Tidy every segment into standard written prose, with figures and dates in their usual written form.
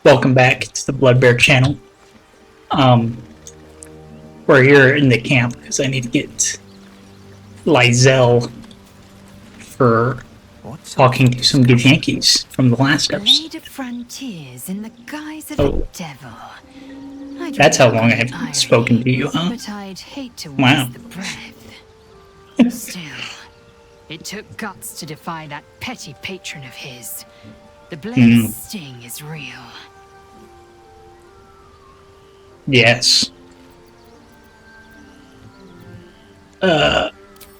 Welcome back to the Blood Bear channel. We're here in the camp because I need to get Lizelle for talking to some Githyankis from the last episode. Frontiers in the guise of Oh, a devil. that's how long I haven't spoken to you, huh? But I'd hate to Wow. waste the breath. Still, it took guts to defy that petty patron of his. The blade's sting is real. Yes.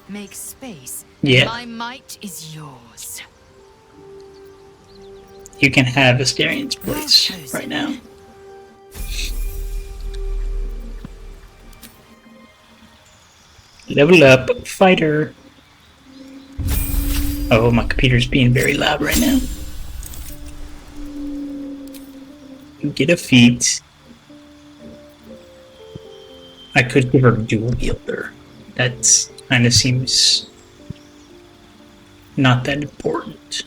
Make space. Yeah. My might is yours. You can have Asterian's place right now. Level up, fighter. Oh, my computer's being very loud right now. Get a feat. I could give her dual wielder. That kind of seems not that important.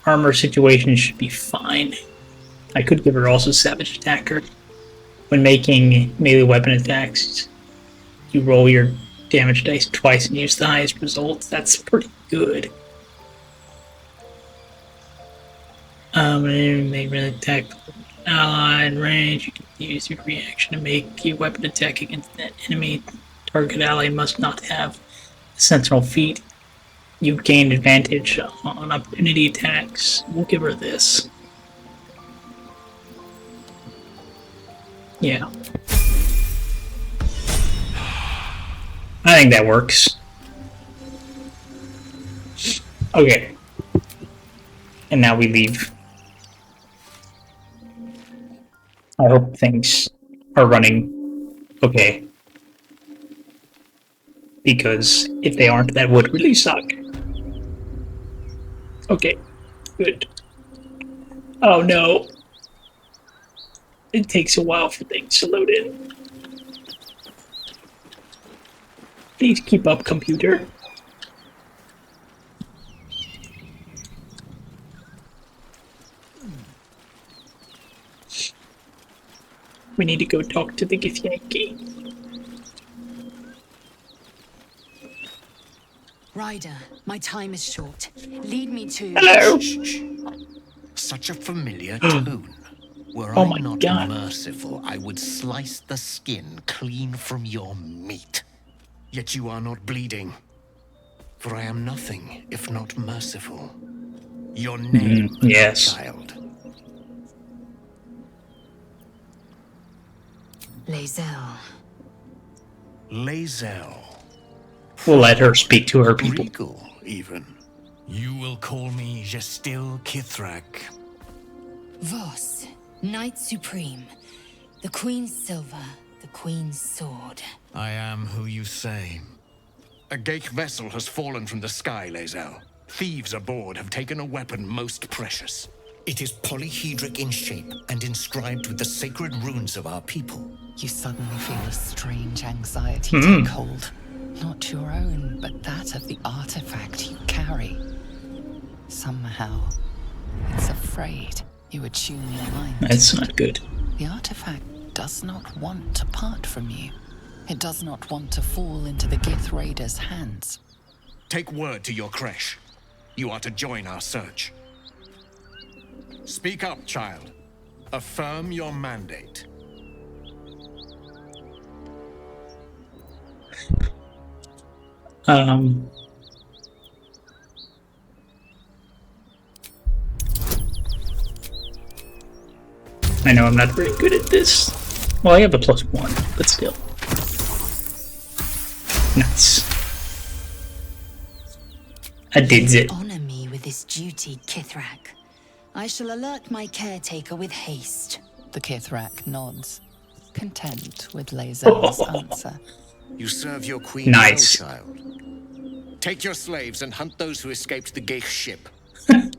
Armor situation should be fine. I could give her also savage attacker. When making melee weapon attacks, you roll your damage dice twice and use the highest results. That's pretty good. Make melee attack ally in range. You can use your reaction to make a weapon attack against that enemy. Target ally must not have a sentinel feat. You gain advantage on opportunity attacks. We'll give her this. Yeah. I think that works. Okay. And now we leave. I hope things are running okay. Because if they aren't, that would really suck. Okay, good. Oh no. It takes a while for things to load in. Please keep up, computer. We need to go talk to the Githyanki. Ryder, my time is short. Lead me to... Hello! Shh. Such a familiar tone. Were Oh I my not God. merciful, I would slice the skin clean from your meat. Yet you are not bleeding. For I am nothing if not merciful. Your name, yes. child. Lizelle. Lizelle. We'll let her speak to her people. Regal, even. You will call me Gestil Kithrak. Voss, Knight Supreme. The Queen's silver, the Queen's sword. I am who you say. A Geich vessel has fallen from the sky, Lizelle. Thieves aboard have taken a weapon most precious. It is polyhedric in shape and inscribed with the sacred runes of our people. You suddenly feel a strange anxiety take hold. Not your own, but that of the artifact you carry. Somehow, it's afraid you attune your mind. That's not good. The artifact does not want to part from you. It does not want to fall into the Gith Raiders' hands. Take word to your creche. You are to join our search. Speak up, child. Affirm your mandate. I know I'm not very good at this. Well, I have a +1, but still. Nice. I did it. Honor me with this duty, Kithrak. I shall alert my caretaker with haste. The Kithrak nods, content with Lazelle's answer. You serve your queen Nice. well, child. Take your slaves and hunt those who escaped the Geich ship.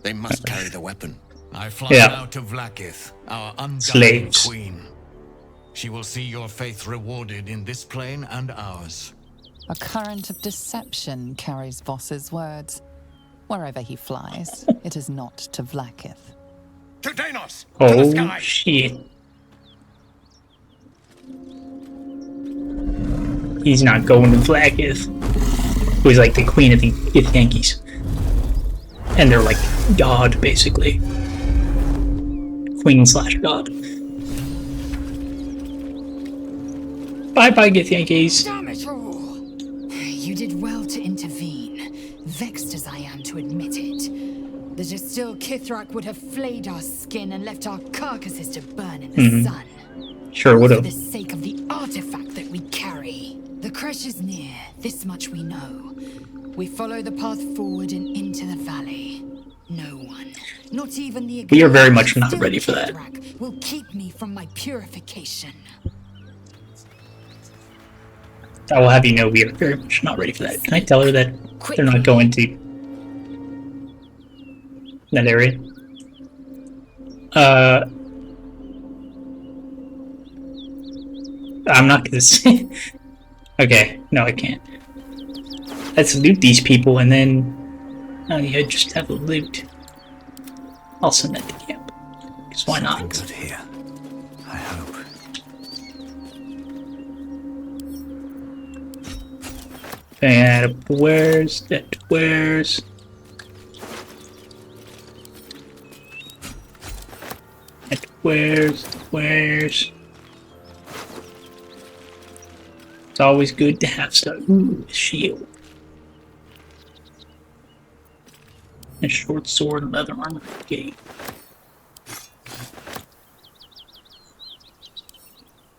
They must carry the weapon. I fly now to Vlakith, our undying Slaves. queen. She will see your faith rewarded in this plane and ours. A current of deception carries Voss's words. Wherever he flies, it is not to Vlaakith. To Danos! To the Oh, sky! shit. He's not going to Vlaakith, who's like the queen of the Githyankis. And they're like god, basically. Queen / god. Bye-bye, Githyankis. Damn it all! You did well to intervene, vexed as I am to admit it. The Distil Kithrak would have flayed our skin and left our carcasses to burn in the sun. Sure would For have. the sake of the artifact that we carry. The crash is near, this much we know. We follow the path forward and into the valley. No one, not even the We are very much not Distil ready for that. Kithrak will keep me from my purification. I will have you know we are very much not ready for that. Can I tell her that they're not going to that area? I'm not gonna say. Okay, no, I can't. Let's loot these people and then yeah, just have a loot. I'll send that to camp. Because why not? Good here. I hope. And where's that? Where's? That where's? Where's? It's always good to have stuff. Ooh, a shield. A short sword and leather armor. Okay.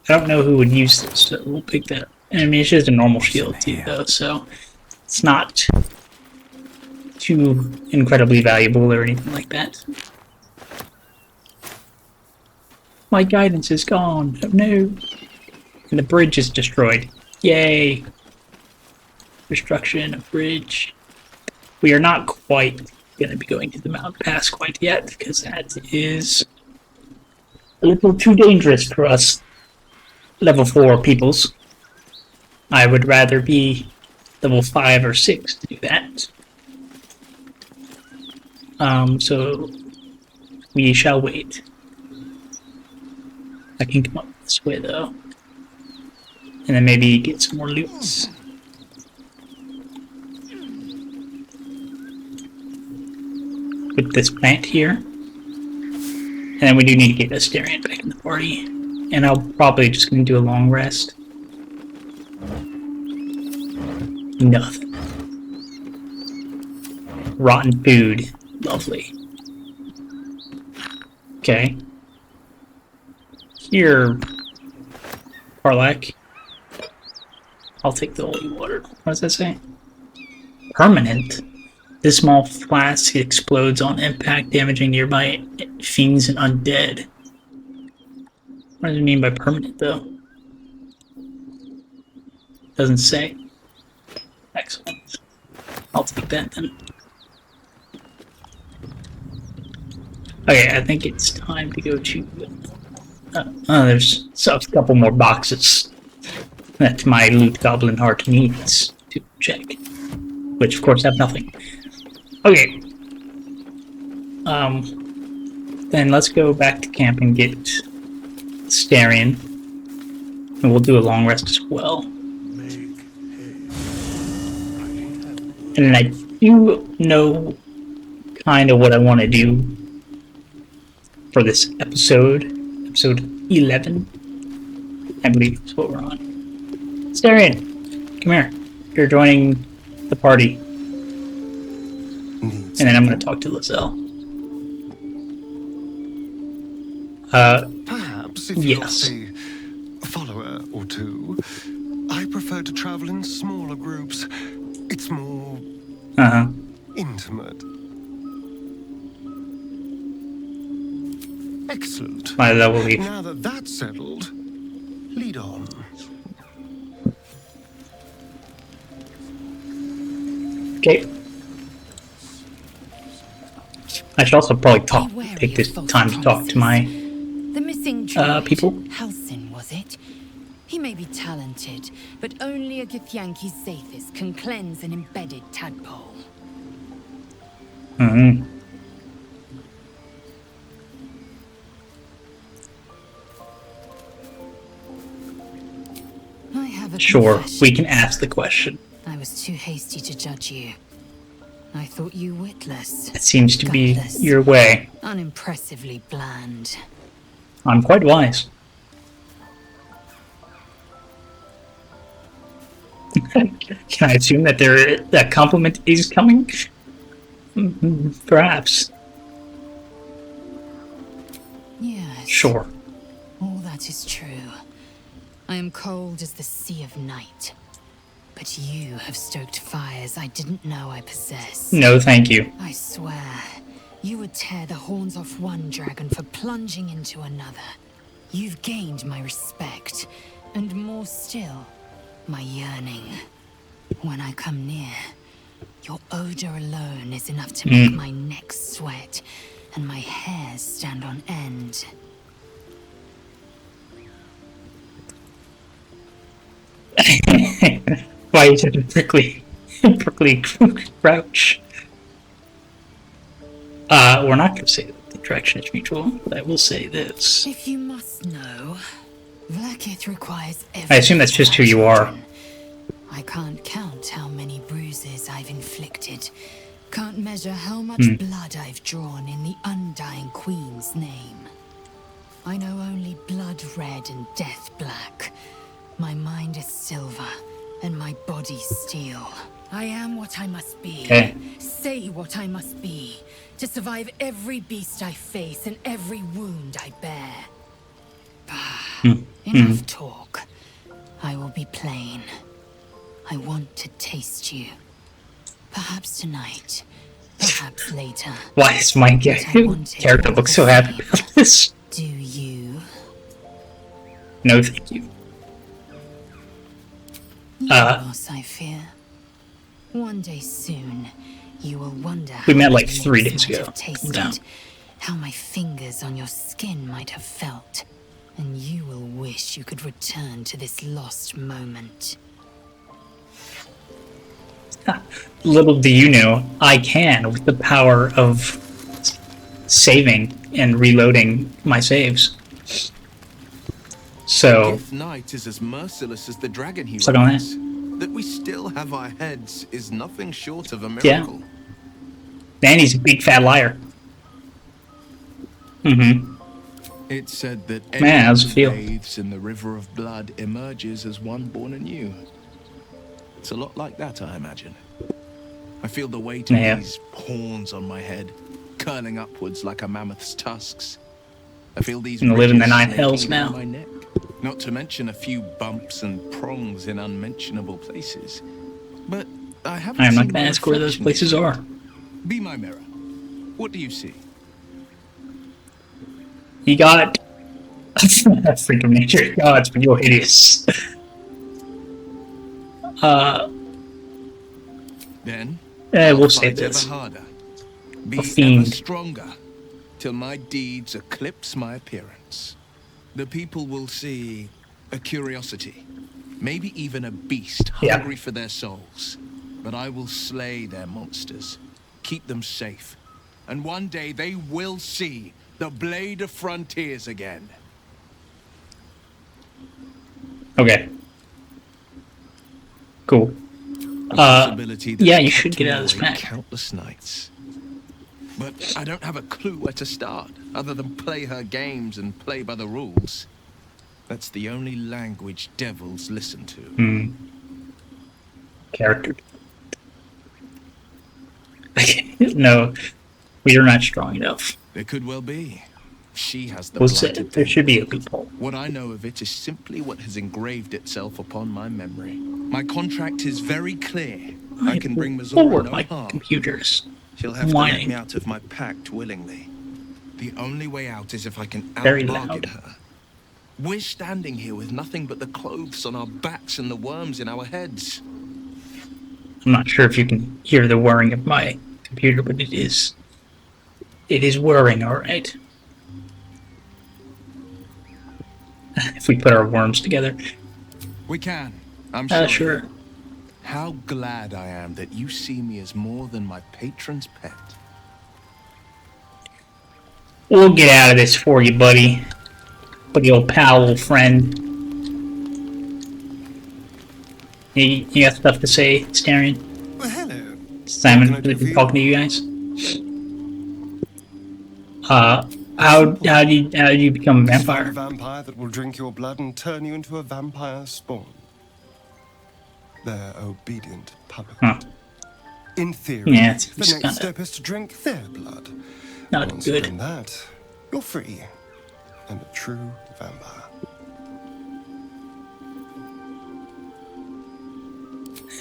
I don't know who would use this, so we'll pick that. I mean, it's just a normal shield too, though, so it's not too incredibly valuable or anything like that. My guidance is gone. Oh no. And the bridge is destroyed. Yay. Destruction of bridge. We are not quite going to be going to the mountain pass quite yet, because that is a little too dangerous for us level 4 peoples. I would rather be level 5 or 6 to do that. So we shall wait. I can come up this way though. And then maybe get some more loots. With this plant here. And then we do need to get Asterion back in the party. And I'll probably just gonna do a long rest. Nothing. Rotten food. Lovely. Okay. Here, Parlak. I'll take the holy water. What does that say? Permanent. This small flask explodes on impact, damaging nearby fiends and undead. What does it mean by permanent, though? Doesn't say. Excellent. I'll take that then. Okay, I think it's time to go to... there's a couple more boxes that my loot goblin heart needs to check. Which, of course, have nothing. Okay. Then let's go back to camp and get Asterion. And we'll do a long rest as well. And I do know kind of what I want to do for this episode. Episode 11. I believe is what we're on. Asterion, come here. You're joining the party. And then I'm going to talk to Lizelle. Perhaps if yes. you're a follower or two, I prefer to travel in smaller groups. It's more intimate. Excellent. Might as well leave. Now that that's settled, lead on. Okay. I should also probably take this time to talk to my The missing people. Halsin, was it? He may be talented, but only a Githyanki Zathis can cleanse an embedded tadpole. Mm-hmm. I have a Sure, confession. we can ask the question. I was too hasty to judge you. I thought you witless. It seems to be gutless, your way. unimpressively bland. I'm quite wise. Can I assume that that compliment is coming? Perhaps. Yes. Sure. All that is true. I am cold as the sea of night. But you have stoked fires I didn't know I possessed. No, thank you. I swear, you would tear the horns off one dragon for plunging into another. You've gained my respect, and more still, my yearning. When I come near, your odor alone is enough to make my neck sweat and my hairs stand on end. Why you such a prickly crouch? We're not going to say that the direction is mutual, but I will say this. If you must know, Vlaakith requires I assume that's just who you are. I can't count how many bruises I've inflicted. Can't measure how much blood I've drawn in the undying Queen's name. I know only blood red and death black. My mind is silver, and my body steel. I am what I must be. Okay. Say what I must be, to survive every beast I face and every wound I bear. Enough talk. I will be plain. I want to taste you. Perhaps tonight. Perhaps later. Why is my character look so happy about this? Do you? No, thank you. Loss, I fear. One day soon, you will wonder We how met my like 3 lips days might ago. have Calm tasted, down. how my fingers on your skin might have felt, and you will wish you could return to this lost moment. Little do you know, I can with the power of saving and reloading my saves. So, If Knight is as merciless as the dragon he Suck on rides, that we still have our heads is nothing short of a miracle. and he's a big fat liar. Mm-hmm. It's said that Man, anyone how's it who feel? bathes in the river of blood emerges as one born anew. It's a lot like that, I imagine. I feel the weight of Yeah. these horns on my head, curling upwards like a mammoth's tusks. I feel these Gonna live in the ridges nine snaking hells around now. my neck. Not to mention a few bumps and prongs in unmentionable places. But I haven't I am not seen going my to ask where those reflection places yet. are. Be my mirror. What do you see? He got a freak of nature. God, it's been hideous. Then We'll I'll say fight this. ever harder. Be A ever fiend. stronger till my deeds eclipse my appearance. The people will see a curiosity, maybe even a beast Yeah. hungry for their souls. But I will slay their monsters, keep them safe, and one day they will see the Blade of Frontiers again. Okay. Cool. A possibility that yeah, has you kept should get me out of this awake pack. countless nights. But I don't have a clue where to start, other than play her games and play by the rules. That's the only language devils listen to. Character. No, we are not strong enough. There could well be. She has the We'll say blighted there should be a thing. loophole. What I know of it is simply what has engraved itself upon my memory. My contract is very clear. I can bring Mazora Lord, no my harm. computers. She'll have to let whining. me out of my pact willingly. The only way out is if I can Very out-bargain loud. her. We're standing here with nothing but the clothes on our backs and the worms in our heads. I'm not sure if you can hear the whirring of my computer, but it is whirring, all right. If we put our worms together. We can. I'm sure. Sure. How glad I am that you see me as more than my patron's pet. We'll get out of this for you, buddy. Buddy, old pal, old friend. You got stuff to say, Starion? Well, hello. Simon, What can I do for you? talking to you guys. How did you become a Find a vampire? vampire that will drink your blood and turn you into a vampire spawn. They're obedient puppet. Huh. In theory, Yeah, it's the just next kinda step is to drink their blood. not Once good. you've done that, you're free and a true vampire.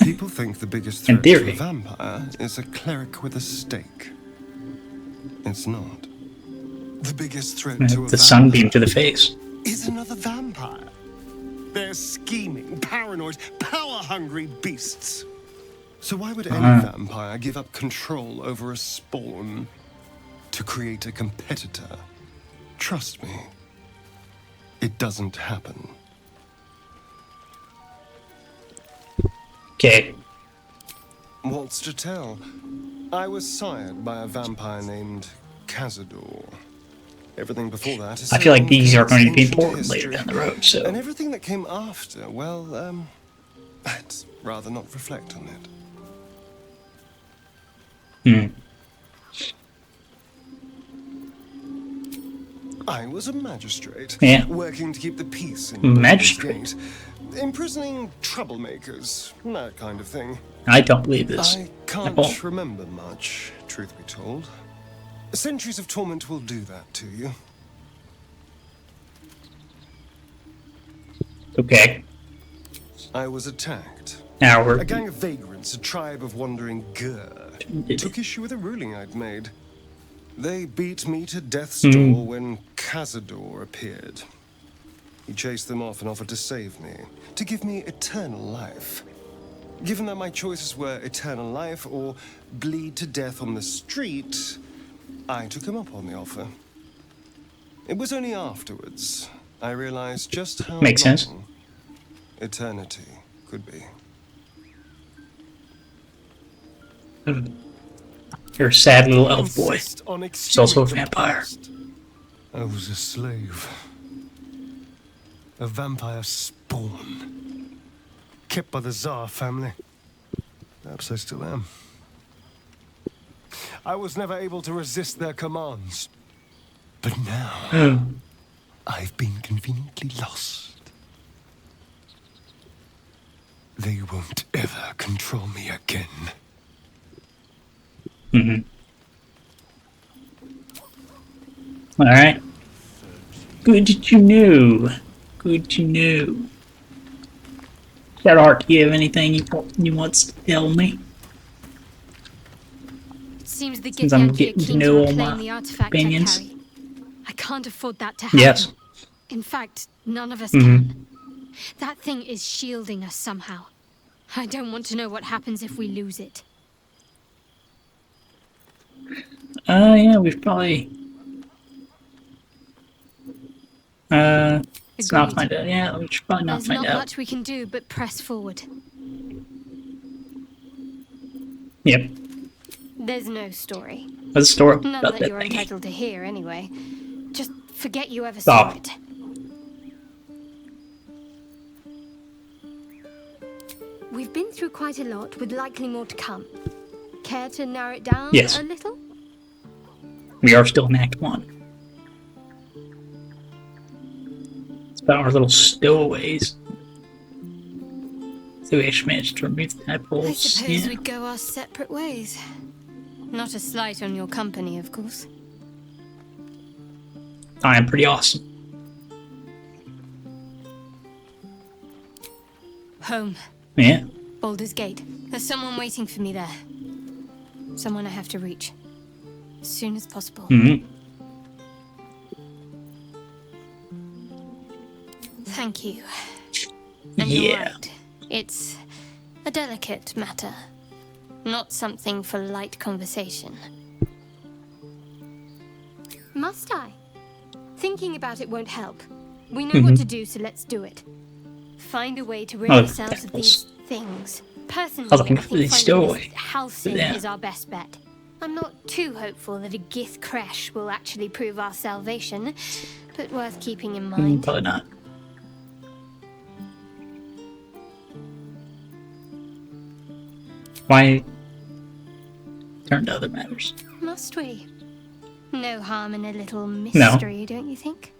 People think the biggest In threat to theory. a vampire is a cleric with a stake. It's not. The biggest threat to a The vampire sunbeam to the face. is another vampire. They're scheming, paranoid, power-hungry beasts. So why would any vampire give up control over a spawn to create a competitor? Trust me, it doesn't happen. Okay. What's to tell? I was sired by a vampire named Cazador. Everything before that is I feel like so these are going to be ancient important later history. down the road, so. And everything that came after, well, I'd rather not reflect on it. I was a magistrate, Yeah. working to keep the peace in Magistrate? Gate, imprisoning troublemakers, that kind of thing. I don't believe this. I at can't all. remember much, truth be told. Centuries of torment will do that to you. Okay. I was attacked. Now we're. A gang of vagrants, a tribe of wandering Gur, took issue with a ruling I'd made. They beat me to death's door when Cazador appeared. He chased them off and offered to save me, to give me eternal life. Given that my choices were eternal life or bleed to death on the street, I took him up on the offer. It was only afterwards I realized just how Makes sense. long eternity could be. You're a sad little elf boy. Insist on He's also a exchanging the vampire. past. I was a slave. A vampire spawn. Kept by the Tsar family. Perhaps I still am. I was never able to resist their commands. But now, I've been conveniently lost. They won't ever control me again. Alright. Good to know. Good to know. Shadowheart, do you have anything you want to tell me? It seems the Since I'm Githyanki are getting to keen know to all reclaim my the artifact opinions. I carry. I can't afford that to happen. Yes. In fact, none of us can. That thing is shielding us somehow. I don't want to know what happens if we lose it. Yeah, we've probably. Let's not Agreed. find out. Yeah, we should probably not There's find not out. much we can do but press forward. Yep. There's no story. What's the story None about that that you're thing? entitled to hear, anyway. Just forget you ever Stop. saw it. We've been through quite a lot, with likely more to come. Care to narrow it down Yes. a little? We are still in Act 1. It's about our little stowaways. So we actually managed to remove the I tadpoles. suppose Yeah. we go our separate ways. Not a slight on your company, of course. I am pretty awesome. Home. Yeah. Baldur's Gate. There's someone waiting for me there. Someone I have to reach. As soon as possible. Thank you. And you're Yeah. right. It's a delicate matter. Not something for light conversation. Must I? Thinking about it won't help. We know what to do, so let's do it. Find a way to rid Oh, ourselves of tadpoles. these things. Personally, I was looking I for think the finding stowaway. this house thing Yeah. is our best bet. I'm not too hopeful that a Gith crash will actually prove our salvation, but worth keeping in mind. Probably not. Why turn to other matters? Must we? No harm in a little mystery, don't you think?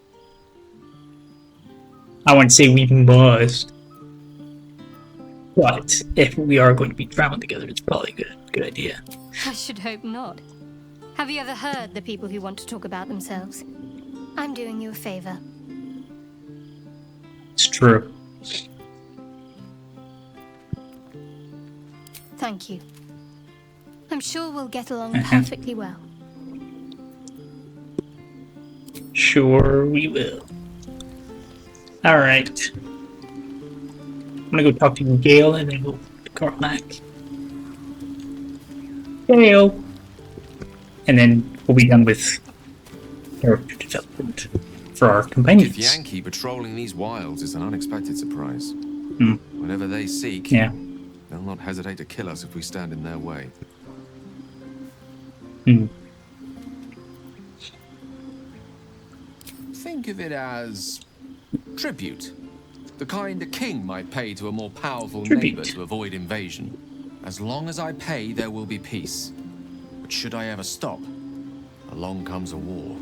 I wouldn't say we must. But if we are going to be traveling together, it's probably a good idea. I should hope not. Have you ever heard the people who want to talk about themselves? I'm doing you a favor. It's true. Thank you. I'm sure we'll get along perfectly well. Sure we will. Alright. I'm gonna go talk to Gale and then go to Carmack. Gale! And then we'll be done with character development for our companions. Githyanki patrolling these wilds is an unexpected surprise. Whatever they seek, Yeah. they'll not hesitate to kill us if we stand in their way. Think of it as tribute. The kind a king might pay to a more powerful neighbor to avoid invasion. As long as I pay, there will be peace. But should I ever stop, along comes a war.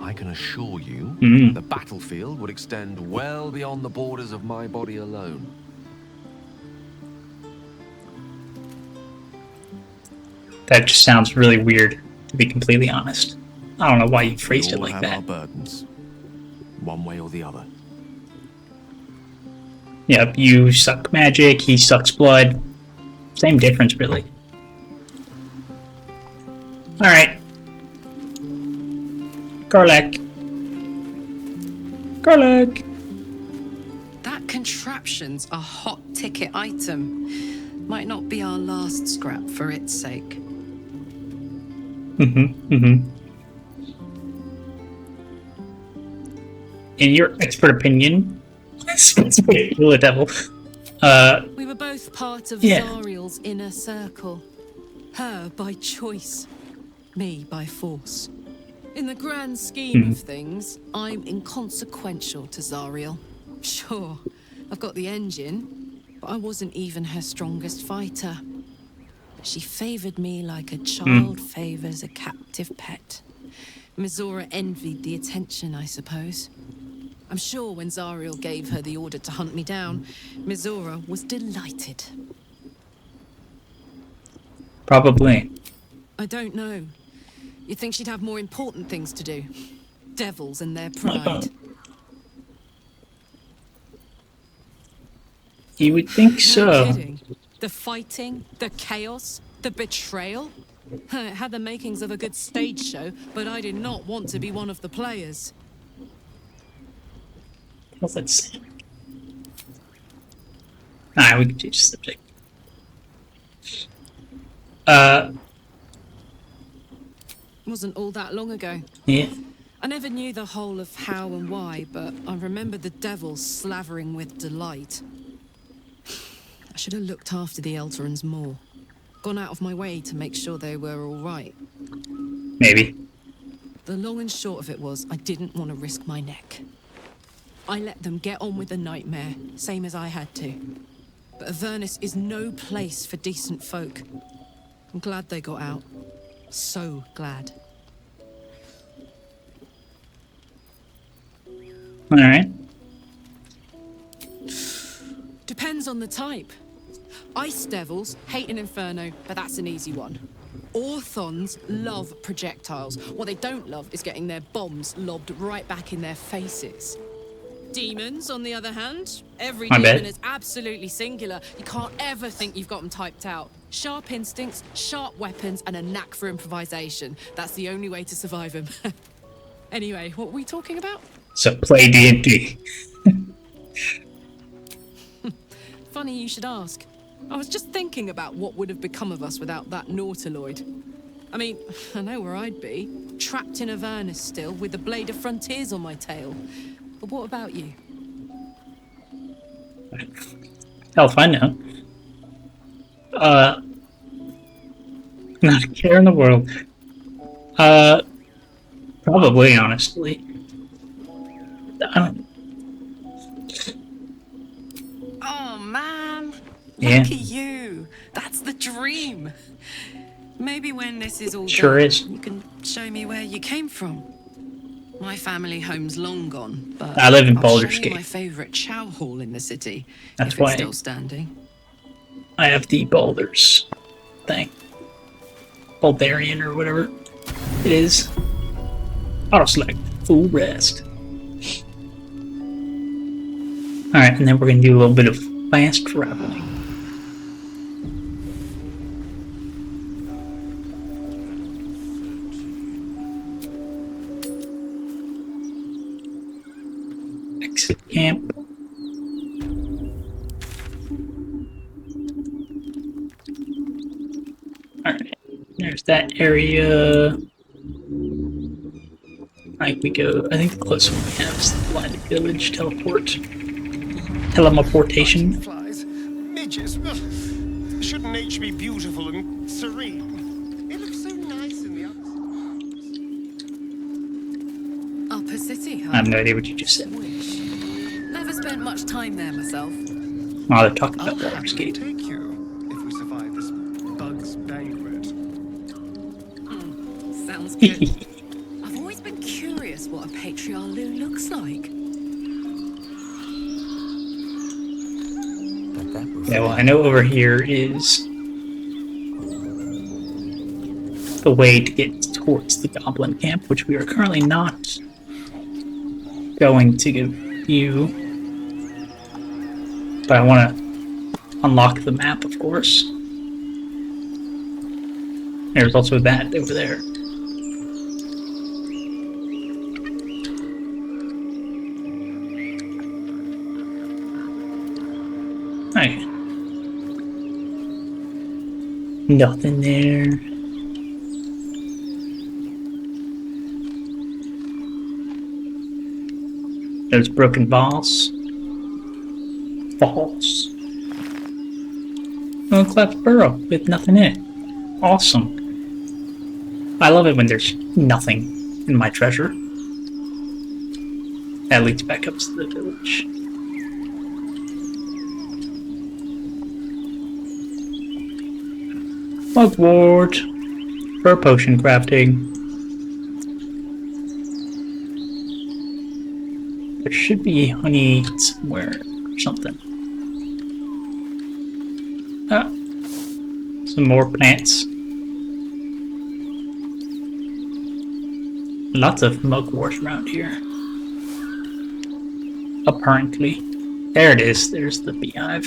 I can assure you, the battlefield would extend well beyond the borders of my body alone. That just sounds really weird, to be completely honest. I don't know why you phrased it We all like have that. our burdens, one way or the other. Yep, you suck magic, he sucks blood. Same difference, really. Alright. Garlic. Garlic! That contraption's a hot ticket item. Might not be our last scrap for its sake. In your expert opinion, kill a devil. We were both part of Yeah. Zariel's inner circle. Her by choice, me by force. In the grand scheme of things, I'm inconsequential to Zariel. Sure, I've got the engine, but I wasn't even her strongest fighter. She favored me like a child favors a captive pet. Mizora envied the attention, I suppose. I'm sure when Zariel gave her the order to hunt me down, Mizora was delighted. Probably. I don't know. You'd think she'd have more important things to do. Devils and their pride. You would think No so. kidding. The fighting, the chaos, the betrayal. It had the makings of a good stage show, but I did not want to be one of the players. Well, let's see. Alright, we can change the subject. Wasn't all that long ago. Yeah. I never knew the whole of how and why, but I remember the devils slavering with delight. I should have looked after the Elterans more. Gone out of my way to make sure they were all right. Maybe. The long and short of it was, I didn't want to risk my neck. I let them get on with the nightmare, same as I had to. But Avernus is no place for decent folk. I'm glad they got out. So glad. Alright. Depends on the type. Ice devils hate an inferno, but that's an easy one. Orthons love projectiles. What they don't love is getting their bombs lobbed right back in their faces. Demons, on the other hand, every I demon bet. is absolutely singular. You can't ever think you've got them typed out. Sharp instincts, sharp weapons, and a knack for improvisation. That's the only way to survive them. Anyway, what were we talking about? So play D&D. Funny you should ask. I was just thinking about what would have become of us without that Nautiloid. I mean, I know where I'd be. Trapped in Avernus still, with the Blade of Frontiers on my tail. But what about you? Hell if I know. Not a care in the world. Probably, honestly. I don't. Oh man, Yeah. lucky you. That's the dream. Maybe when this is all Sure done, is. you can show me where you came from. My family home's long gone, but I live in I'll Baldur's show you my Gate. favorite chow hall in the city. That's if why it's still standing. I have the Baldur's thing. Baldarian or whatever it is. Auto select. Full rest. Alright, and then we're gonna do a little bit of fast traveling. Exit camp. Alright, there's that area. I think the closest one we have is the Blinded Village teleportation. Flies, midges. Ugh. Shouldn't nature be beautiful and serene? It looks so nice in the Upper City, huh? I have no idea what you just said. Never spent much time there myself. Oh, they're talking about Baldur's Gate. take you if we survive this bug's banquet. Sounds good. I've always been curious what a patriarch looks like. Yeah, well, I know over here is the way to get towards the Goblin Camp, which we are currently not going to give you. But I want to unlock the map, of course. There's also that over there. Okay. Nothing there. There's broken vase. Falls. Unclapped burrow with nothing in it. Awesome. I love it when there's nothing in my treasure. That leads back up to the village. Mugwort for potion crafting. There should be honey somewhere or something. Ah, some more plants. Lots of mugwort around here. Apparently. There it is. There's the beehive.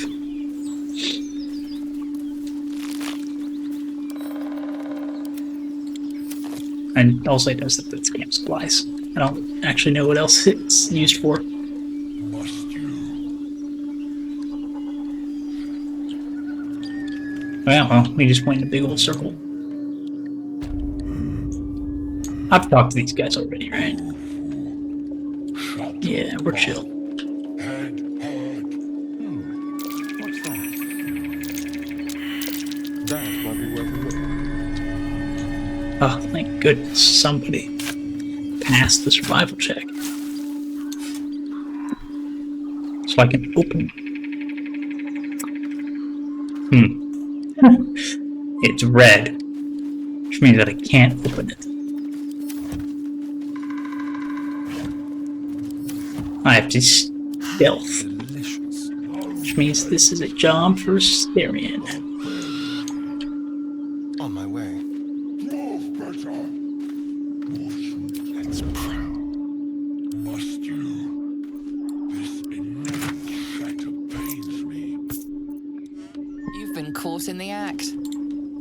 And also it knows that that's camp supplies. I don't actually know what else it's used for. Well, we just went in a big old circle. I've talked to these guys already, right? Yeah, we're chill. What's that? That might be worth a look. Oh, thank goodness somebody passed the survival check. So I can open. It's red, which means that I can't open it. I have to stealth, which means this is a job for Styrian. On my way. Let's prowl. Must you? This immense shatter pains me. You've been caught in the act.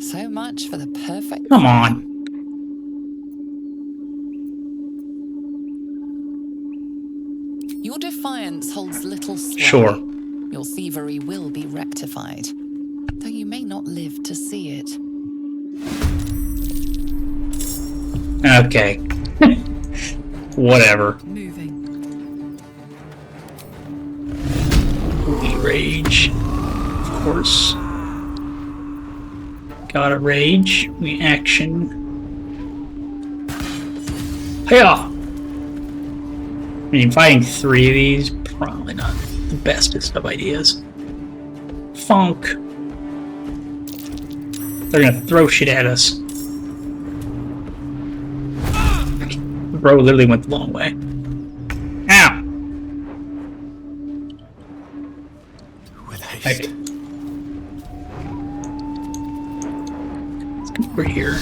So much for the perfect... Come on. Your defiance holds little sway. Sure. Your thievery will be rectified, though you may not live to see it. Okay. Whatever. Moving. Rage. Of course. Got a rage. Reaction. Hiya! I mean, fighting 3 of these, probably not the bestest of ideas. Funk. They're gonna throw shit at us. Bro literally went the long way. Ow! With haste. Okay. Let's go over here.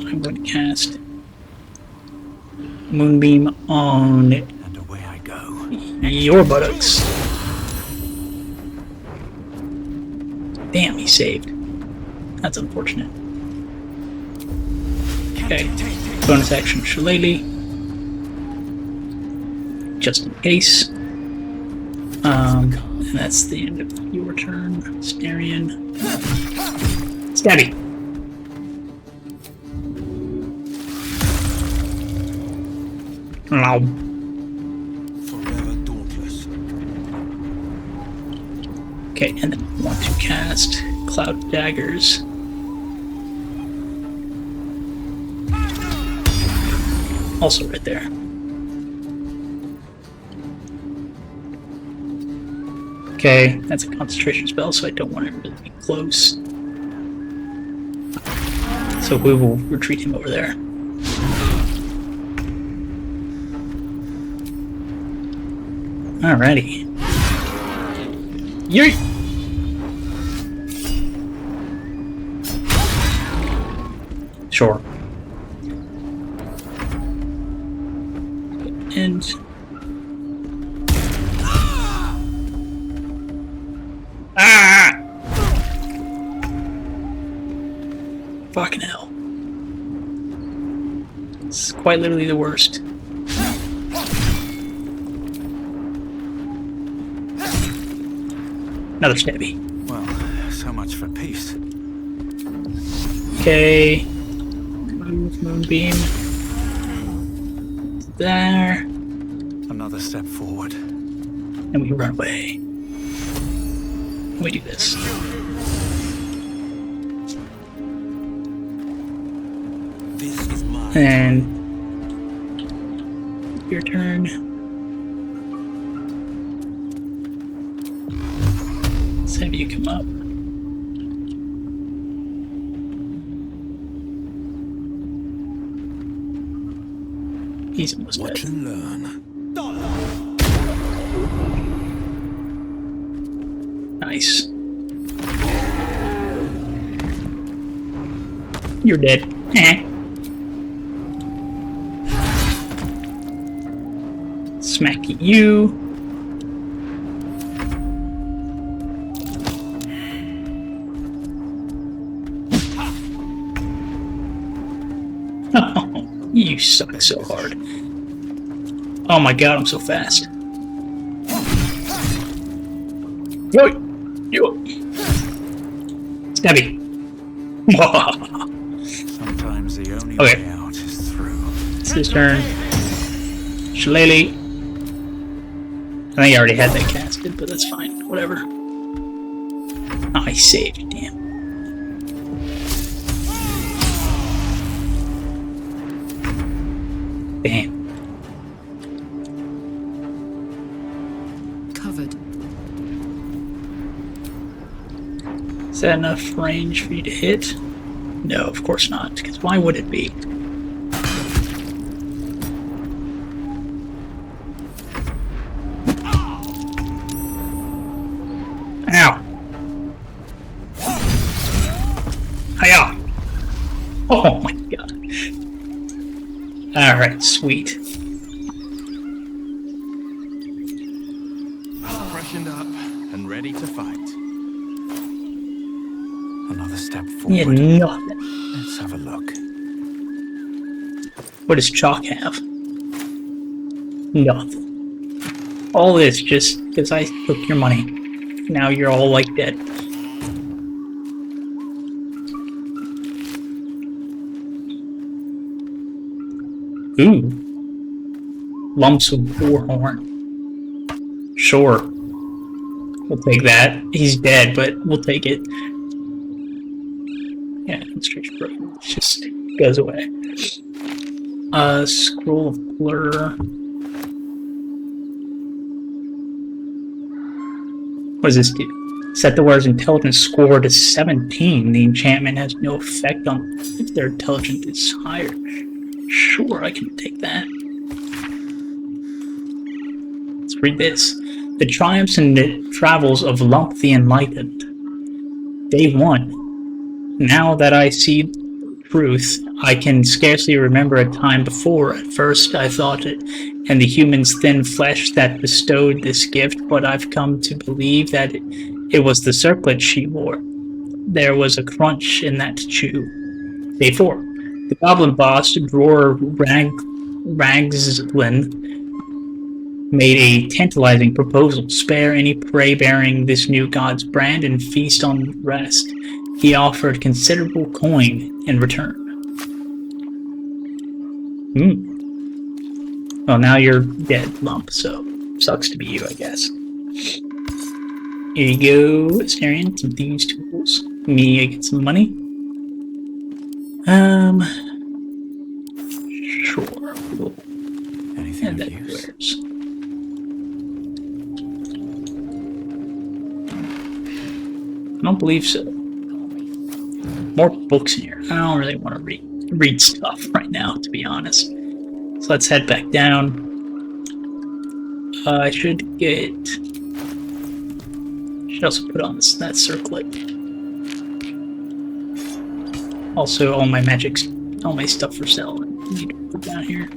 I'm going to cast Moonbeam on And away I go. your buttocks. Damn, he saved. That's unfortunate. Okay. Bonus action Shillelagh. Just in case. And that's the end of your turn. Starion. Stabby! Ow. Forever dauntless. Okay, and then I want to cast Cloud Daggers. Also right there. Okay, that's a concentration spell, so I don't want it to really be close. So we will retreat him over there. Alrighty. Yeet! Sure. And fucking hell. It's quite literally the worst. Another stabby. Well, so much for peace. Okay. Move Moonbeam. There. Another step forward. And we run away. We do this. This is mine. And your turn. Let's have you come up. He's almost What dead. to learn? Nice. You're dead. Eh. Smack at you. Oh, you suck so hard. Oh my god, I'm so fast. Yo! Yo! Stabby! Sometimes the only Okay. way out is through. It's his turn. Shillelagh. I think I already had that casted, but that's fine. Whatever. Oh, he saved. Damn. Damn. Covered. Is that enough range for you to hit? No, of course not, because why would it be? Ow! Hiya! Oh my god. Alright, sweet. Freshened up and ready to fight. Another step Yeah, forward. nothing. Let's have a look. What does Chalk have? Nothing. All this just because I took your money. Now you're all like dead. Ooh. Lumps of Warhorn. Sure. We'll take that. He's dead, but we'll take it. concentration broken. It just goes away. Scroll of Blur. What does this do? Set the wearer's intelligence score to 17. The enchantment has no effect on if their intelligence is higher. Sure, I can take that. Let's read this. The triumphs and travels of Lump the Enlightened. Day 1. Now that I see truth, I can scarcely remember a time before. At first, I thought it and the human's thin flesh that bestowed this gift, but I've come to believe that it was the circlet she wore. There was a crunch in that chew. Day 4. The goblin boss, Dror Ragslin, made a tantalizing proposal. Spare any prey bearing this new god's brand and feast on the rest. He offered considerable coin in return. Well, now you're dead, Lump, so sucks to be you, I guess. Here you go, Asterion, some thieves' tools. Me, I get some money. Sure. We'll Anything that of use? wears. I don't believe so. More books in here. I don't really want to read stuff right now, to be honest. So let's head back down. I should also put on that circlet. Also, all my stuff for sale. I need to put down here.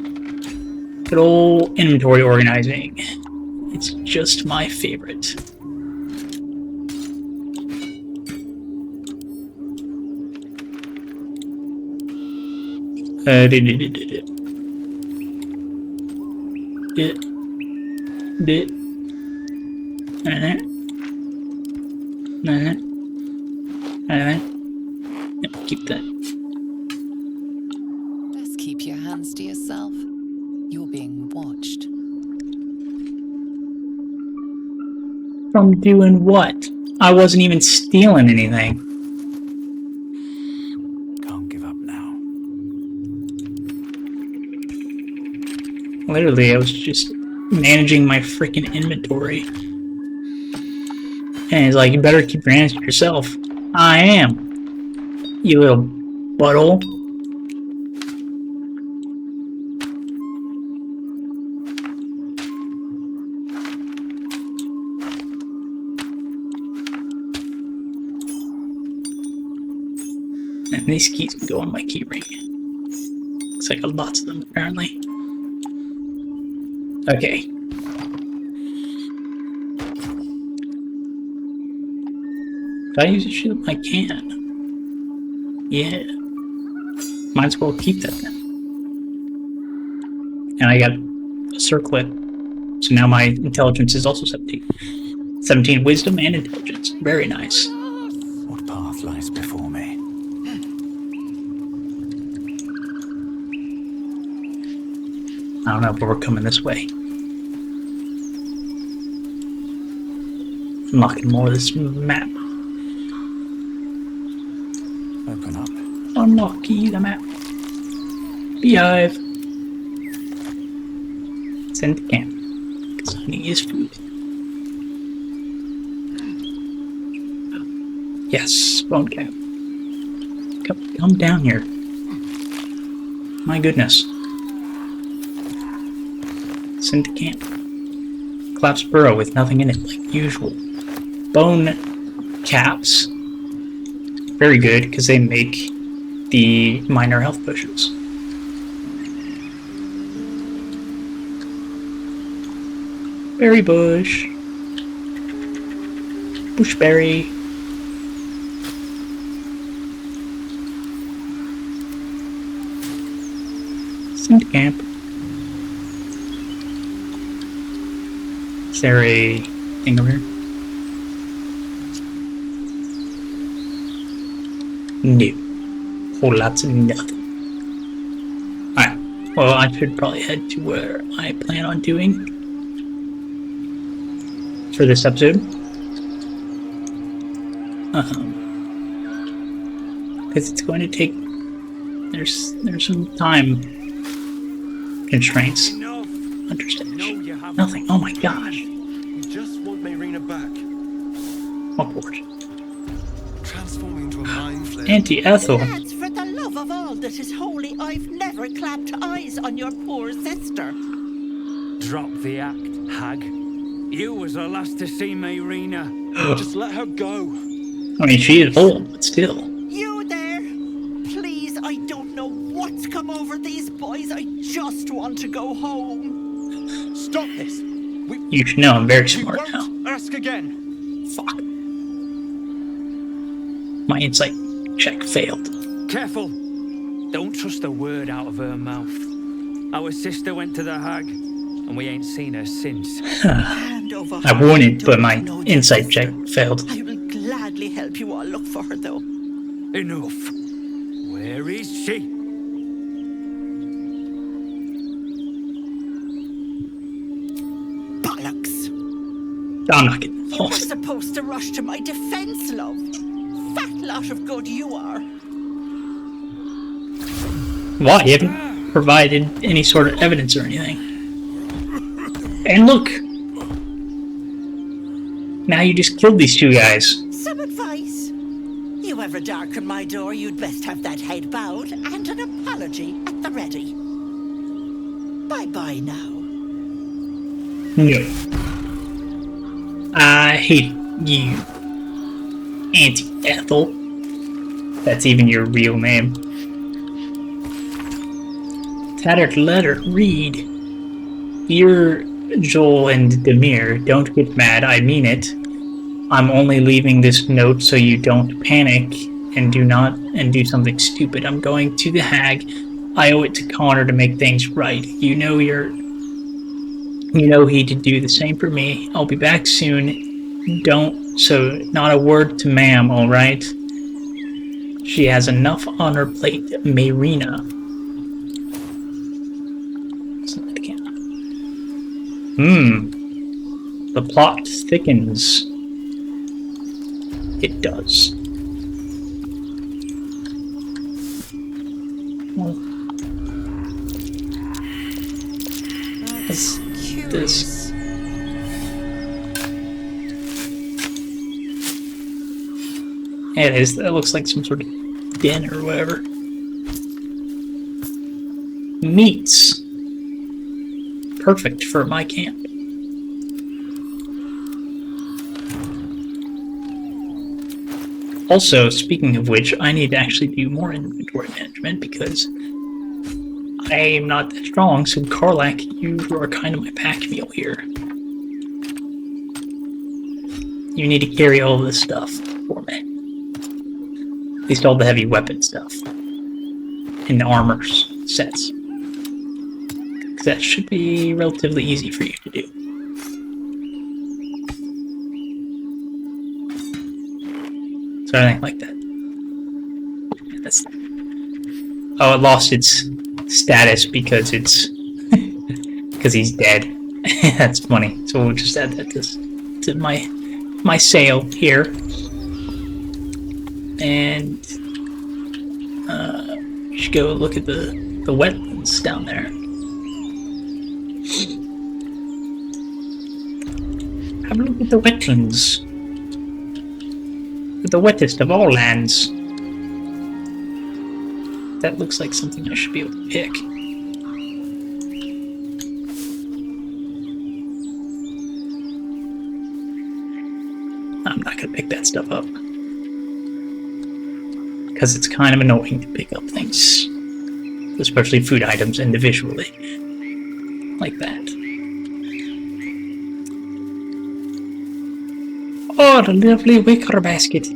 Good old inventory organizing. It's just my favorite. Keep that. Best keep your hands to yourself. You're being watched. From doing what? I wasn't even stealing anything. Can't give up now. Literally, I was just managing my freaking inventory. And he's like, you better keep your hands to yourself. I am. You little butthole. And these keys can go on my key ring. Looks like I got lots of them, apparently. Okay. If I use a shield, I can. Yeah. Might as well keep that then. And I got a circlet. So now my intelligence is also 17. 17 wisdom and intelligence. Very nice. What path lies before me? I don't know, but we're coming this way. Unlocking more of this map. Open up. Unlock the map. Beehive. Send to camp. Because I need his food. Yes, bone cap. Come down here. My goodness. Send to camp. Collapsed burrow with nothing in it, like usual. Bone caps. Very good, because they make the minor health potions. Berry bush. Bushberry. Send to camp. Is there a thing over here? No. Whole lots of nothing. Alright. Well, I should probably head to where I plan on doing for this episode. because it's going to take. There's some time constraints. Understand? Nothing. Oh my gosh. You just want Mayrina back. What board? Transforming into a mind flare. Auntie Ethel. Lads, for the love of all that is holy, I've never clapped eyes on your poor sister. Drop the act, hag. You was the last to see Mayrina. Just let her go. I mean, she is old, but still. You there? Please, I don't know what's come over these boys. I just want to go home. Stop this! You should know I'm very We smart won't now. ask again. Fuck. My insight check failed. Careful! Don't trust a word out of her mouth. Our sister went to the hag, and we ain't seen her since. Hand over I heart, wanted, but don't my know your insight sister. check failed. I will gladly help you all look for her, though. Enough. Where is she? Bollocks! I'm not getting You were involved. supposed to rush to my defense, love. Fat lot of good you are. Why? You haven't provided any sort of evidence or anything. And look! Now you just killed these two guys. Some advice. You ever darken my door, you'd best have that head bowed and an apology at the ready. Bye-bye now. No. I hate you, Auntie Ethel. That's even your real name. Tattered letter. Read. Dear Joel and Demir, don't get mad. I mean it. I'm only leaving this note so you don't panic and do something stupid. I'm going to the hag. I owe it to Connor to make things right. You know he'd do the same for me. I'll be back soon. So not a word to ma'am, alright? She has enough on her plate. Mayrina. The plot thickens. It does. This. Yeah, it is. That looks like some sort of den or whatever. Meats. Perfect for my camp. Also, speaking of which, I need to actually do more inventory management because I am not that strong, so Karlak, you are kind of my pack mule here. You need to carry all of this stuff for me. At least all the heavy weapon stuff. And the armor sets. That should be relatively easy for you to do. So anything like that. Oh, it lost its status because it's because he's dead. That's funny. So we'll just add that to my sail here, and we should go look at the wetlands down there. Have a look at the wetlands. The wettest of all lands. That looks like something I should be able to pick. I'm not gonna pick that stuff up. Because it's kind of annoying to pick up things. Especially food items individually. Like that. Oh, the lovely wicker basket.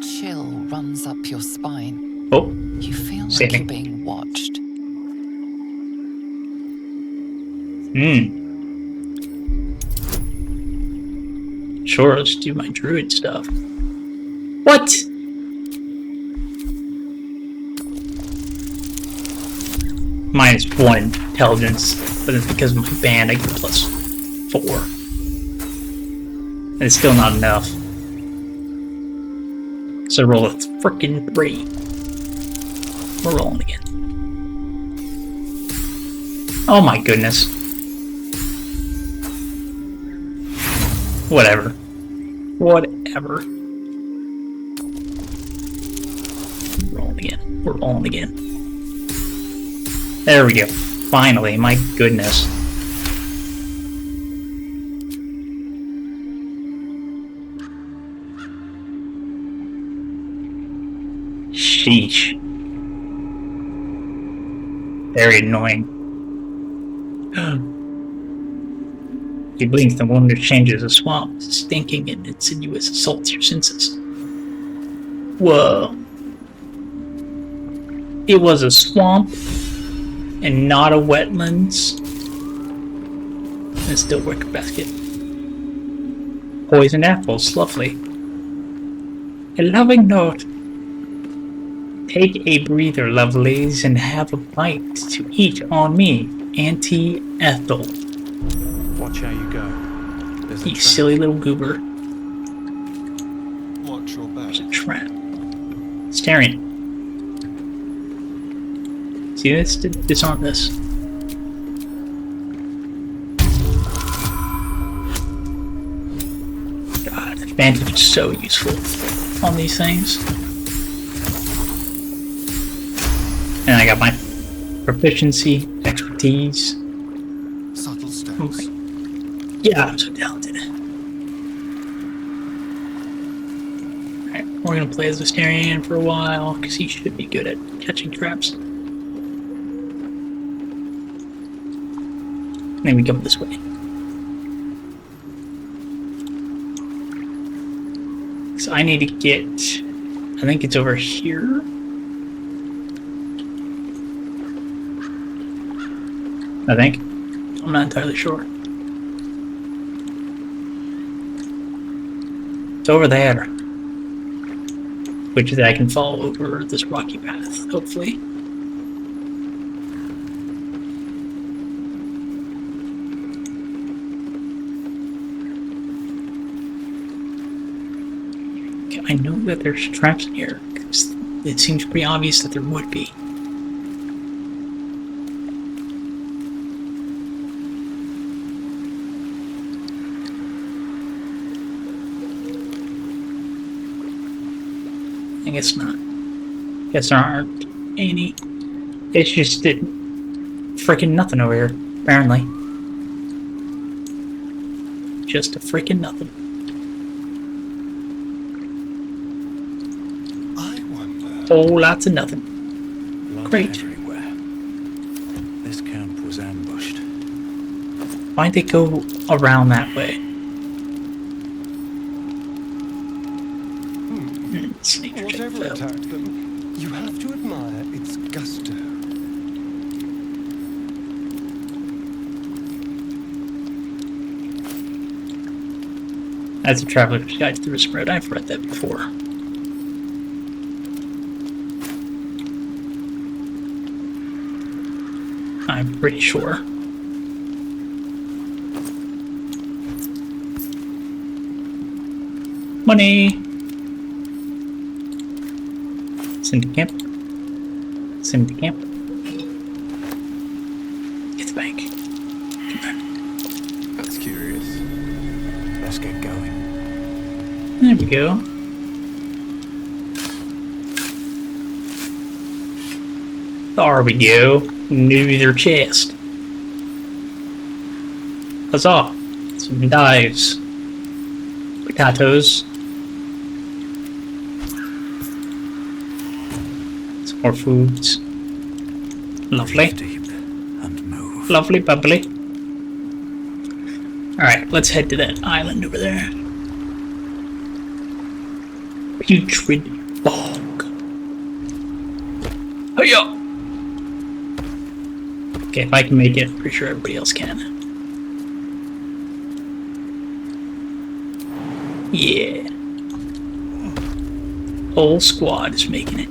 Chill runs up your spine. Oh, you feel like saving. you're being watched. Sure, let's do my druid stuff. What? -1 intelligence, but it's because of my band I get +4. And it's still not enough. So roll a frickin' 3. We're rolling again. Oh my goodness. Whatever. Whatever. Rolling again. We're rolling again. There we go. Finally, my goodness. Sheesh. Very annoying. He blinks, the wonder changes a swamp, stinking and insidious assaults your senses. Whoa. It was a swamp and not a wetlands. And still wicker basket. Poisoned apples, lovely. A loving note. Take a breather, lovelies, and have a bite to eat on me, Auntie Ethel. Watch how you go. There's a You trap. silly little goober. Watch your back. There's a trap. Staring. See this? Disarm this. God, advantage is so useful on these things. And I got my proficiency, expertise. Subtle steps. Oh my. Yeah, I'm so talented. Alright, we're gonna play as Astarion for a while, because he should be good at catching traps. And then we go this way. So I need to get, I think it's over here. I think. I'm not entirely sure. It's over there. Which is I can follow over this rocky path, hopefully. Okay, I know that there's traps in here, because it seems pretty obvious that there would be. I guess not. Guess there aren't any. It's just freaking nothing over here, apparently. Just a freaking nothing. I wonder. Whole lots of nothing. Blood Great. everywhere. This camp was ambushed. Why'd they go around that way? Sneak Whatever attack. attacked them, you have to admire its gusto. As a traveler's guide through this road, I've read that before. I'm pretty sure. Money! Send to camp. Send to camp. Get the bank. That's curious. Let's get going. There we go. There we go. New their chest. Huzzah! Some dives. Potatoes. Some more foods. Lovely. Deep and move. Lovely, bubbly. Alright, let's head to that island over there. Putrid Bog. Hiya! Okay, if I can make it, I'm pretty sure everybody else can. Yeah. Whole squad is making it.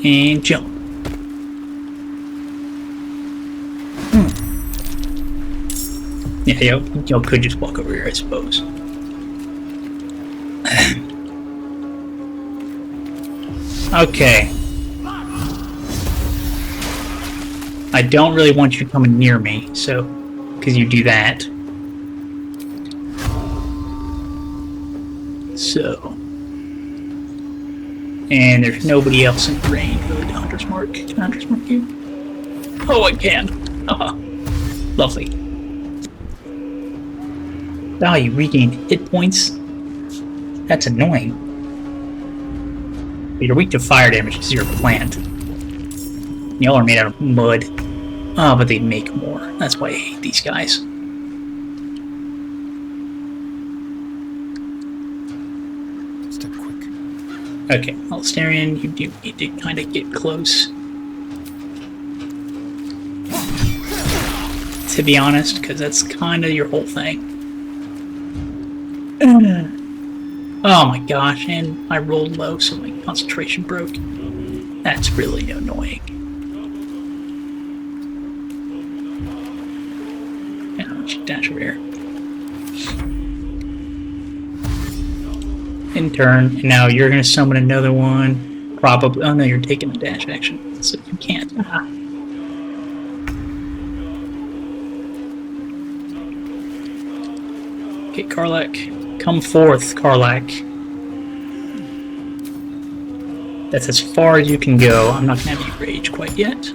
And jump. Yeah, y'all could just walk over here, I suppose. Okay. I don't really want you coming near me, so... because you do that. So... and there's nobody else in range really to Hunter's Mark. Can I Hunter's Mark you? Oh, I can! Haha. Lovely. Ah, you regained hit points? That's annoying. But you're weak to fire damage because you're a plant. Y'all are made out of mud. Oh, but they make more. That's why I hate these guys. Step quick. Okay, Alstarian, you do need to kind of get close. To be honest, because that's kind of your whole thing. Oh my gosh, and I rolled low, so my concentration broke. That's really annoying. Yeah, I'll just dash over here. In turn, and now you're going to summon another one. Probably. Oh no, you're taking the dash action, so you can't. Ah. Okay, Karlak. Come forth, Karlak. That's as far as you can go. I'm not going to have you rage quite yet.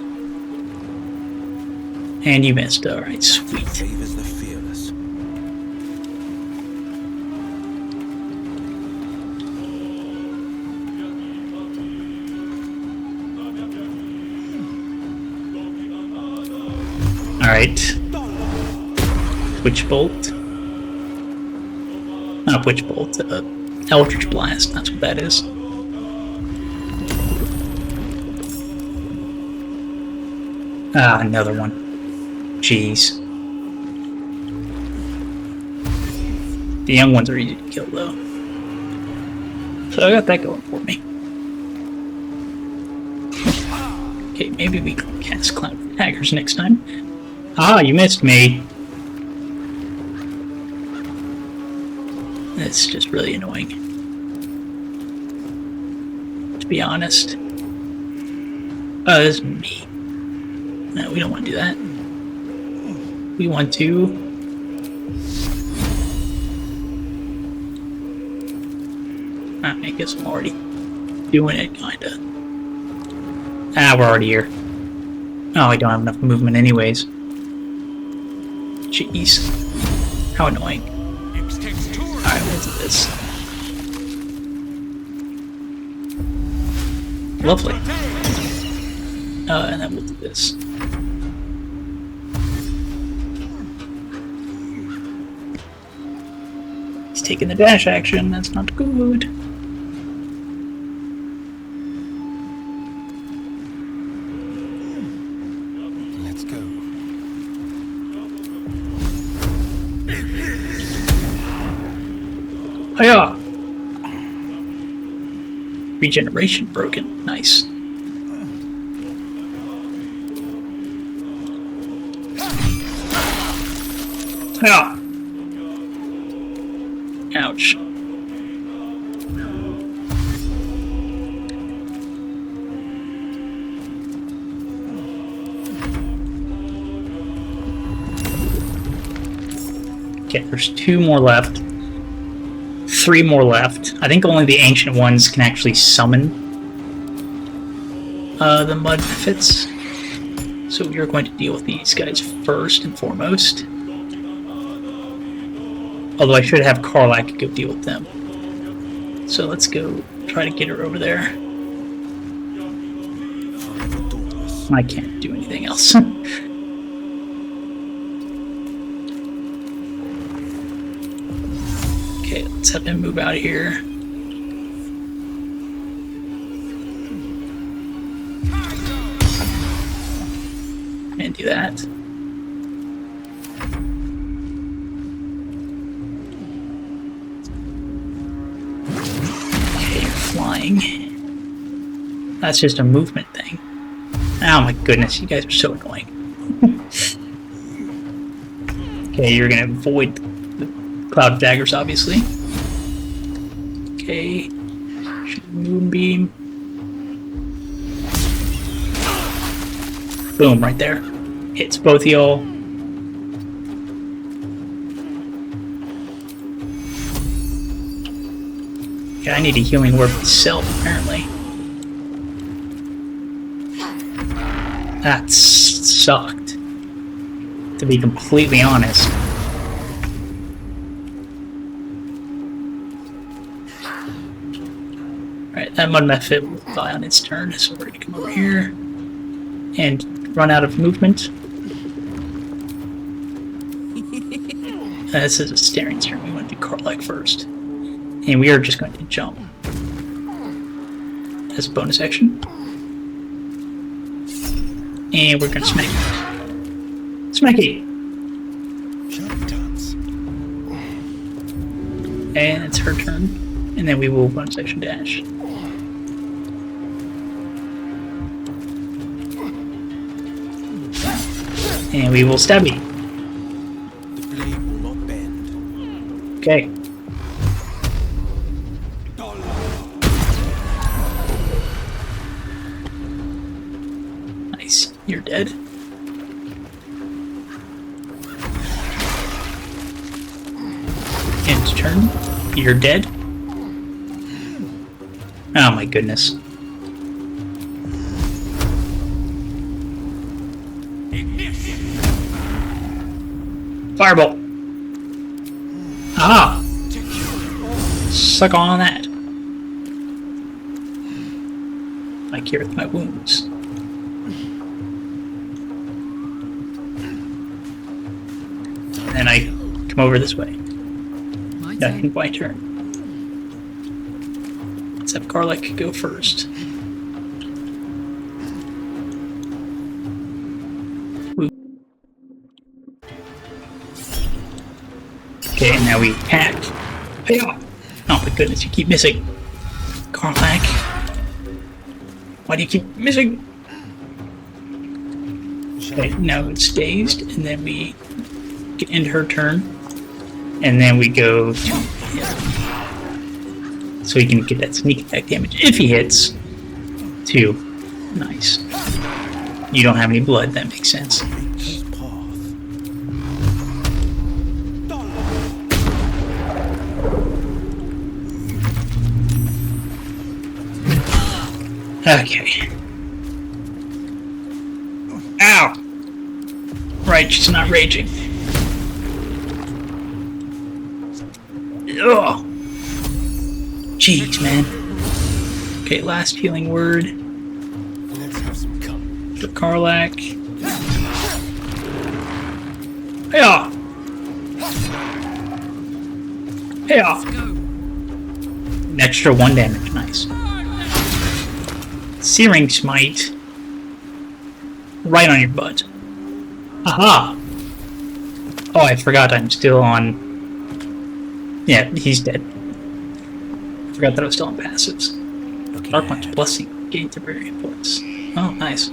And you missed. Alright, sweet. Favors the fearless. Alright. Witch Bolt. Not Witch Bolt, Eldritch Blast, that's what that is. Ah, another one. Jeez. The young ones are easy to kill, though. So I got that going for me. Okay, maybe we can cast Cloud Daggers next time. Ah, you missed me. It's just really annoying. To be honest. Oh, this is me. No, we don't want to do that. We want to... I guess I'm already doing it, kinda. Ah, we're already here. Oh, I don't have enough movement anyways. Jeez. How annoying. Alright, let's do this. Lovely. And then we'll do this. He's taking the dash action, that's not good. Let's go. Hiya! Regeneration broken. Nice. Hiya! Ouch. Okay, there's 2 more left. 3 more left. I think only the ancient ones can actually summon the Mud Mephits. So we're going to deal with these guys first and foremost. Although I should have Karlak go deal with them. So let's go try to get her over there. I can't do anything else. Okay, let's have him move out of here. And do that. Okay, you're flying. That's just a movement thing. Oh my goodness, you guys are so annoying. Okay, you're gonna avoid the Cloud Daggers, obviously. Okay. Moonbeam. Boom, right there. Hits both y'all. Yeah, I need a healing word myself, apparently. That sucked. To be completely honest. Alright, that Mud Mephit will die on its turn, so we're gonna come over here and run out of movement. This is a staring turn. We want to do Karlach first. And we are just going to jump. As a bonus action. And we're going to smack it. Smack it! And it's her turn. And then we will bonus action dash. And we will stab you. The blade will not bend. Okay. Nice. You're dead. End turn. You're dead. Oh my goodness. Fireball! Ah! Suck on that. I cureth my wounds. And I come over this way. I think my turn. Let's have Karlach go first. Ooh. Okay, and now we attack. Oh my goodness, you keep missing. Karlach. Why do you keep missing? Okay, now it's dazed, and then we can end her turn. And then we go to him. So he can get that sneak attack damage if he hits. 2. Nice. You don't have any blood, that makes sense. Okay. Ow! Right, she's not raging. Ugh! Jeez, man. Okay, last healing word. Let's have some cum. For Karlach. Yeah! Yeah! An extra 1 damage, nice. Searing Smite. Right on your butt. Aha! Oh, I forgot I'm still on... Yeah, he's dead. I forgot that I was still on passives. Dark One's Blessing. Gain temporary points. Oh, nice.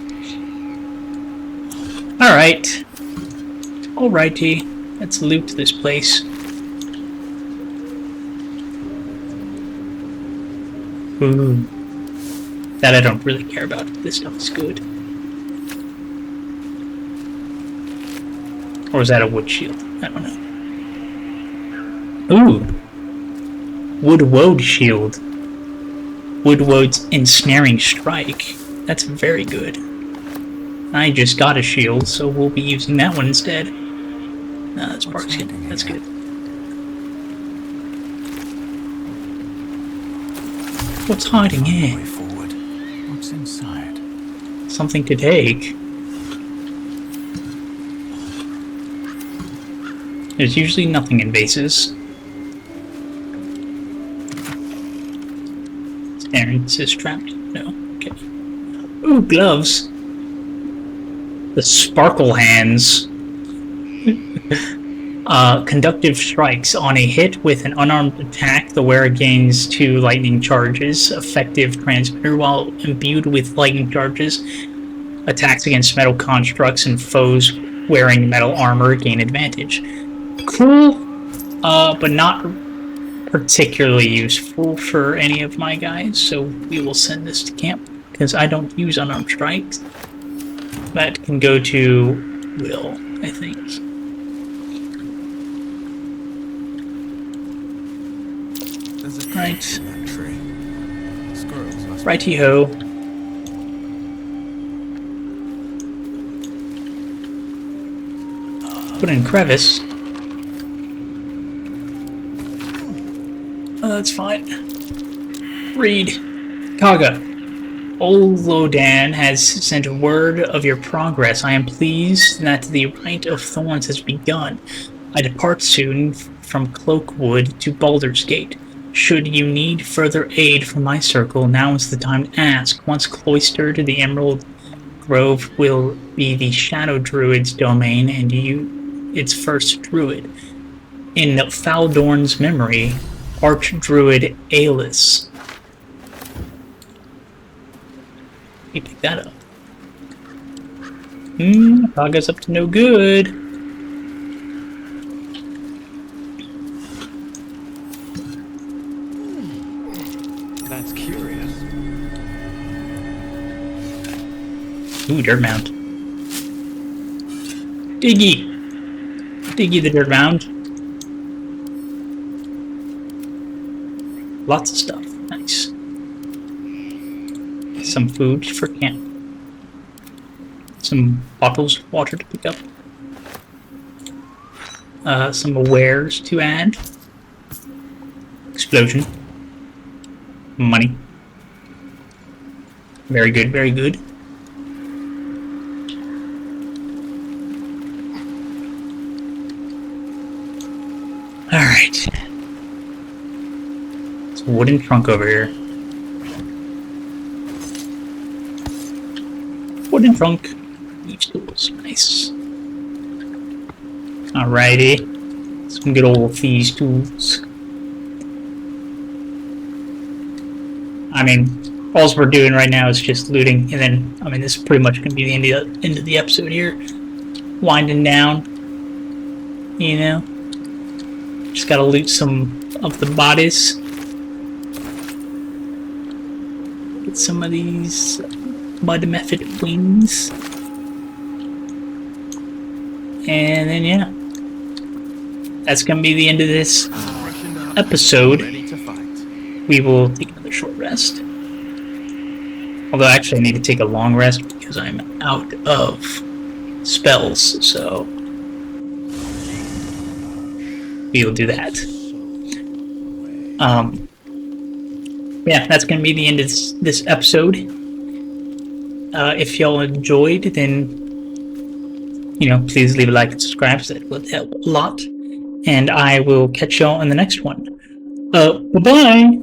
Alright. Alrighty. Let's loot this place. Ooh. That I don't really care about. This stuff is good. Or is that a wood shield? I don't know. Ooh. Wood shield. Woodwode's ensnaring strike. That's very good. I just got a shield, so we'll be using that one instead. No, that's Bark's hit. That's good. What's hiding here? What's inside? Something to take. There's usually nothing in bases. Aaron is trapped. No. Okay. Ooh, gloves. The sparkle hands. Conductive strikes. On a hit with an unarmed attack, the wearer gains 2 lightning charges. Effective transmitter while imbued with lightning charges. Attacks against metal constructs and foes wearing metal armor gain advantage. Cool, but not particularly useful for any of my guys, so we will send this to camp, because I don't use unarmed strikes. That can go to Will, I think. Right. Righty-ho. Put in crevice. That's fine. Read. Kaga. Old Lodan has sent word of your progress. I am pleased that the Rite of Thorns has begun. I depart soon from Cloakwood to Baldur's Gate. Should you need further aid from my circle, now is the time to ask. Once cloistered, the Emerald Grove will be the Shadow Druid's domain, and you its first Druid. In Faldorn's memory, Archdruid Aelis. You pick that up. Kaga's up to no good. That's curious. Ooh, dirt mound. Diggy! Diggy the dirt mound. Lots of stuff. Nice. Some food for camp. Some bottles of water to pick up. Some wares to add. Explosion. Money. Very good, very good. Alright. It's a wooden trunk over here. Wooden trunk. Thieves' tools. Nice. Alrighty. Some good old thieves' tools. I mean, all we're doing right now is just looting, and then, I mean, this is pretty much going to be the end of the episode here. Winding down. You know? Just gotta loot some of the bodies. Get some of these Mud Mephit wings. And then, yeah. That's gonna be the end of this episode. We will take another short rest. Although, actually, I need to take a long rest because I'm out of spells, so we will do that. Yeah, that's going to be the end of this episode. If y'all enjoyed, then, you know, please leave a like and subscribe, so that would help a lot. And I will catch y'all in the next one. Bye-bye!